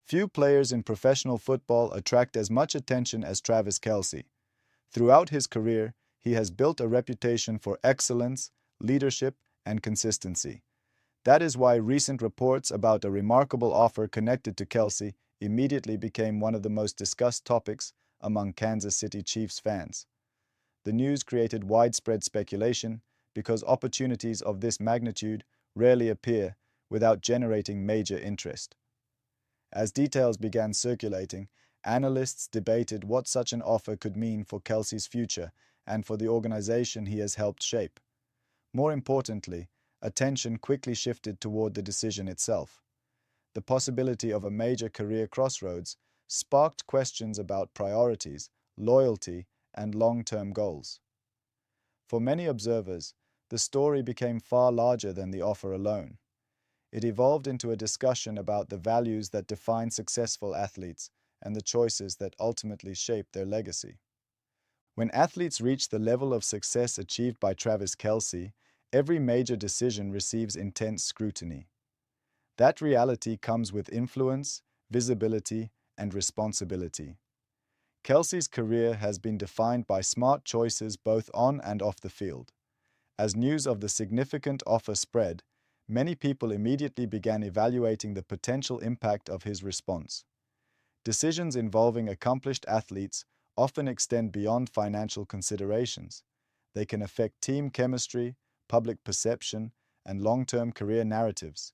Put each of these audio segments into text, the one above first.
Few players in professional football attract as much attention as Travis Kelce. Throughout his career, he has built a reputation for excellence, leadership, and consistency. That is why recent reports about a remarkable offer connected to Kelce immediately became one of the most discussed topics among Kansas City Chiefs fans. The news created widespread speculation because opportunities of this magnitude rarely appear without generating major interest. As details began circulating, analysts debated what such an offer could mean for Kelce's future and for the organization he has helped shape. More importantly, attention quickly shifted toward the decision itself. The possibility of a major career crossroads sparked questions about priorities, loyalty, and long-term goals. For many observers, the story became far larger than the offer alone. It evolved into a discussion about the values that define successful athletes and the choices that ultimately shape their legacy. When athletes reach the level of success achieved by Travis Kelce, every major decision receives intense scrutiny. That reality comes with influence, visibility, and responsibility. Kelce's career has been defined by smart choices both on and off the field. As news of the significant offer spread, many people immediately began evaluating the potential impact of his response. Decisions involving accomplished athletes often extend beyond financial considerations. They can affect team chemistry, public perception, and long-term career narratives.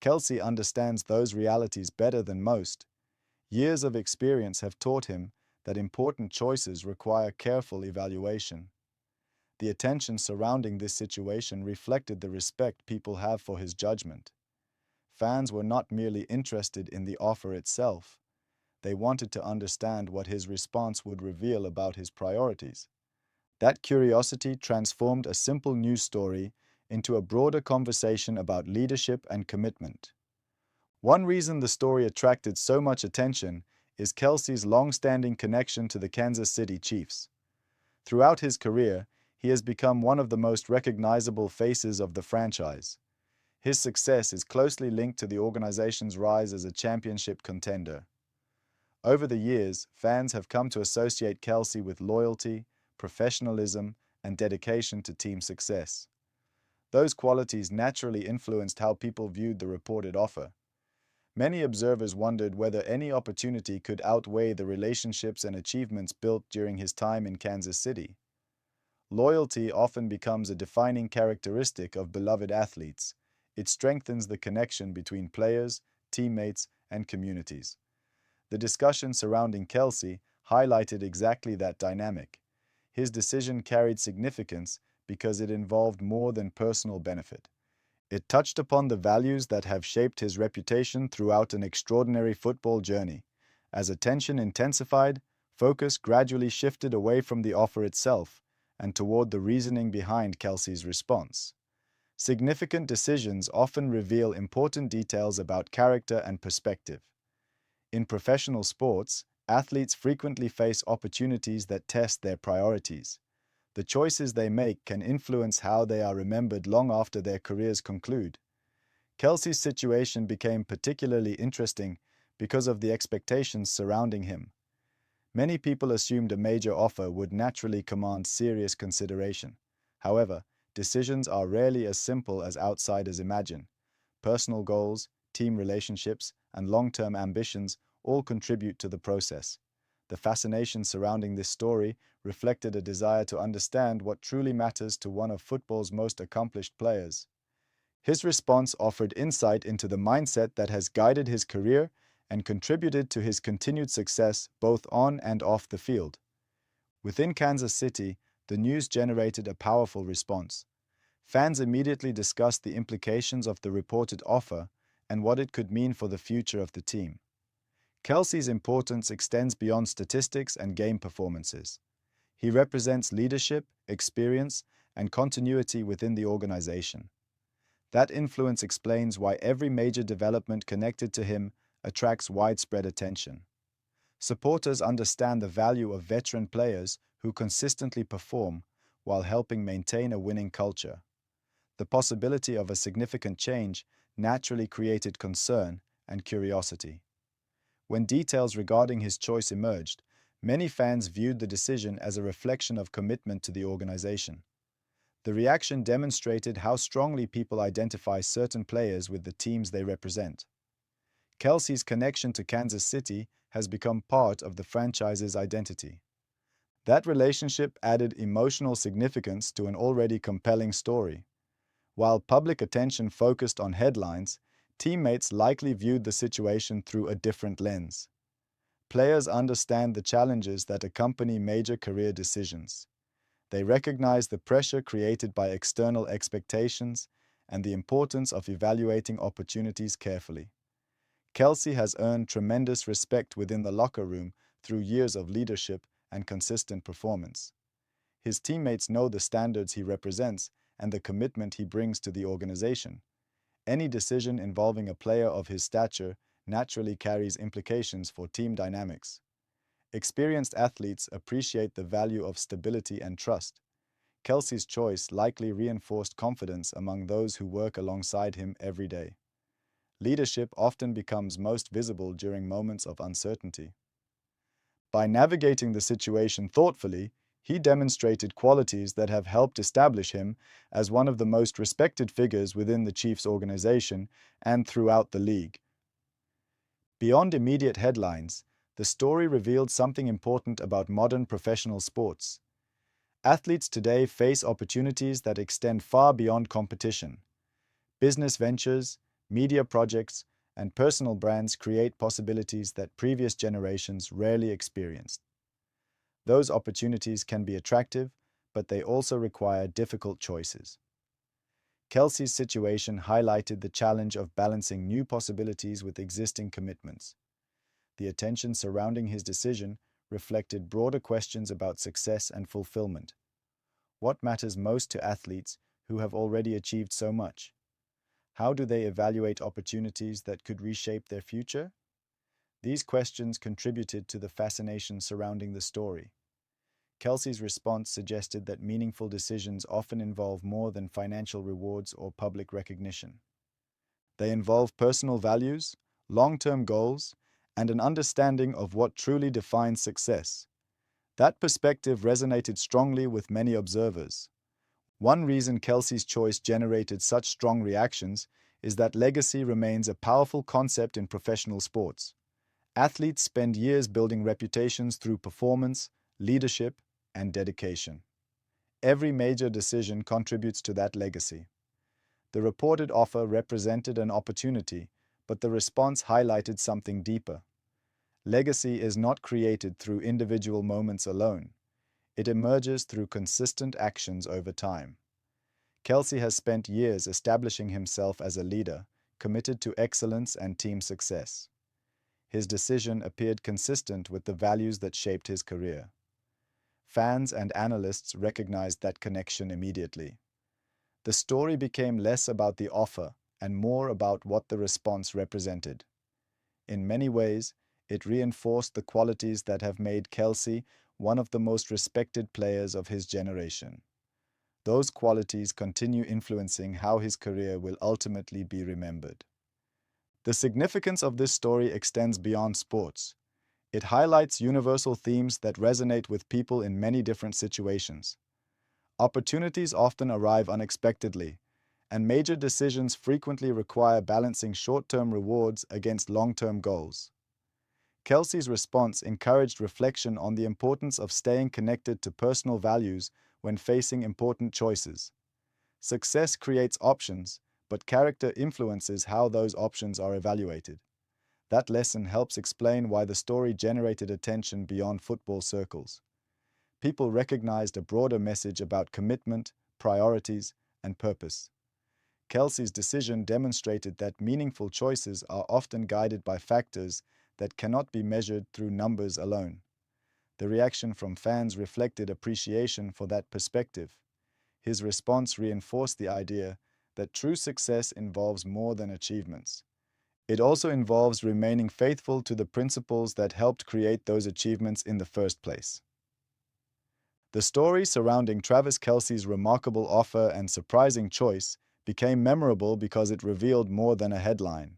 Kelce understands those realities better than most. Years of experience have taught him that important choices require careful evaluation. The attention surrounding this situation reflected the respect people have for his judgment. Fans were not merely interested in the offer itself. They wanted to understand what his response would reveal about his priorities. That curiosity transformed a simple news story into a broader conversation about leadership and commitment. One reason the story attracted so much attention is Kelce's long-standing connection to the Kansas City Chiefs. Throughout his career, he has become one of the most recognizable faces of the franchise. His success is closely linked to the organization's rise as a championship contender. Over the years, fans have come to associate Kelce with loyalty, professionalism, and dedication to team success. Those qualities naturally influenced how people viewed the reported offer. Many observers wondered whether any opportunity could outweigh the relationships and achievements built during his time in Kansas City. Loyalty often becomes a defining characteristic of beloved athletes. It strengthens the connection between players, teammates, and communities. The discussion surrounding Kelce highlighted exactly that dynamic. His decision carried significance because it involved more than personal benefit. It touched upon the values that have shaped his reputation throughout an extraordinary football journey. As attention intensified, focus gradually shifted away from the offer itself and toward the reasoning behind Kelce's response. Significant decisions often reveal important details about character and perspective. In professional sports, athletes frequently face opportunities that test their priorities. The choices they make can influence how they are remembered long after their careers conclude. Kelce's situation became particularly interesting because of the expectations surrounding him. Many people assumed a major offer would naturally command serious consideration. However, decisions are rarely as simple as outsiders imagine. Personal goals, team relationships, and long-term ambitions all contribute to the process. The fascination surrounding this story reflected a desire to understand what truly matters to one of football's most accomplished players. His response offered insight into the mindset that has guided his career and contributed to his continued success both on and off the field. Within Kansas City, the news generated a powerful response. Fans immediately discussed the implications of the reported offer and what it could mean for the future of the team. Kelce's importance extends beyond statistics and game performances. He represents leadership, experience, and continuity within the organization. That influence explains why every major development connected to him attracts widespread attention. Supporters understand the value of veteran players who consistently perform while helping maintain a winning culture. The possibility of a significant change naturally created concern and curiosity. When details regarding his choice emerged, many fans viewed the decision as a reflection of commitment to the organization. The reaction demonstrated how strongly people identify certain players with the teams they represent. Kelce's connection to Kansas City has become part of the franchise's identity. That relationship added emotional significance to an already compelling story. While public attention focused on headlines, teammates likely viewed the situation through a different lens. Players understand the challenges that accompany major career decisions. They recognize the pressure created by external expectations and the importance of evaluating opportunities carefully. Kelce has earned tremendous respect within the locker room through years of leadership and consistent performance. His teammates know the standards he represents and the commitment he brings to the organization. Any decision involving a player of his stature naturally carries implications for team dynamics. Experienced athletes appreciate the value of stability and trust. Kelce's choice likely reinforced confidence among those who work alongside him every day. Leadership often becomes most visible during moments of uncertainty. By navigating the situation thoughtfully, he demonstrated qualities that have helped establish him as one of the most respected figures within the Chiefs organization and throughout the league. Beyond immediate headlines, the story revealed something important about modern professional sports. Athletes today face opportunities that extend far beyond competition. Business ventures, media projects, and personal brands create possibilities that previous generations rarely experienced. Those opportunities can be attractive, but they also require difficult choices. Kelce's situation highlighted the challenge of balancing new possibilities with existing commitments. The attention surrounding his decision reflected broader questions about success and fulfillment. What matters most to athletes who have already achieved so much? How do they evaluate opportunities that could reshape their future? These questions contributed to the fascination surrounding the story. Kelce's response suggested that meaningful decisions often involve more than financial rewards or public recognition. They involve personal values, long-term goals, and an understanding of what truly defines success. That perspective resonated strongly with many observers. One reason Kelce's choice generated such strong reactions is that legacy remains a powerful concept in professional sports. Athletes spend years building reputations through performance, leadership, and dedication. Every major decision contributes to that legacy. The reported offer represented an opportunity, but the response highlighted something deeper. Legacy is not created through individual moments alone. It emerges through consistent actions over time. Kelce has spent years establishing himself as a leader, committed to excellence and team success. His decision appeared consistent with the values that shaped his career. Fans and analysts recognized that connection immediately. The story became less about the offer and more about what the response represented. In many ways, it reinforced the qualities that have made Kelce one of the most respected players of his generation. Those qualities continue influencing how his career will ultimately be remembered. The significance of this story extends beyond sports. It highlights universal themes that resonate with people in many different situations. Opportunities often arrive unexpectedly, and major decisions frequently require balancing short-term rewards against long-term goals. Kelce's response encouraged reflection on the importance of staying connected to personal values when facing important choices. Success creates options, but character influences how those options are evaluated. That lesson helps explain why the story generated attention beyond football circles. People recognized a broader message about commitment, priorities, and purpose. Kelce's decision demonstrated that meaningful choices are often guided by factors that cannot be measured through numbers alone. The reaction from fans reflected appreciation for that perspective. His response reinforced the idea that true success involves more than achievements. It also involves remaining faithful to the principles that helped create those achievements in the first place. The story surrounding Travis Kelce's remarkable offer and surprising choice became memorable because it revealed more than a headline.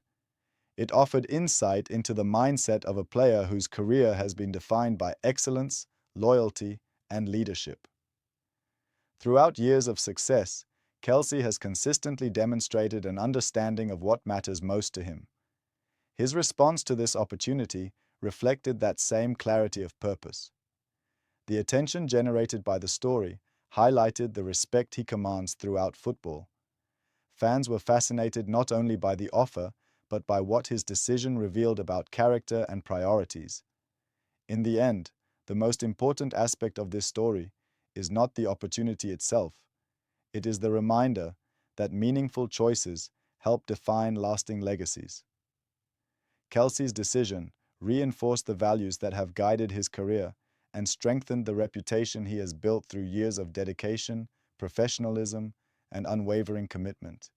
It offered insight into the mindset of a player whose career has been defined by excellence, loyalty, and leadership. Throughout years of success, Kelce has consistently demonstrated an understanding of what matters most to him. His response to this opportunity reflected that same clarity of purpose. The attention generated by the story highlighted the respect he commands throughout football. Fans were fascinated not only by the offer, but by what his decision revealed about character and priorities. In the end, the most important aspect of this story is not the opportunity itself. It is the reminder that meaningful choices help define lasting legacies. Kelce's decision reinforced the values that have guided his career and strengthened the reputation he has built through years of dedication, professionalism, and unwavering commitment.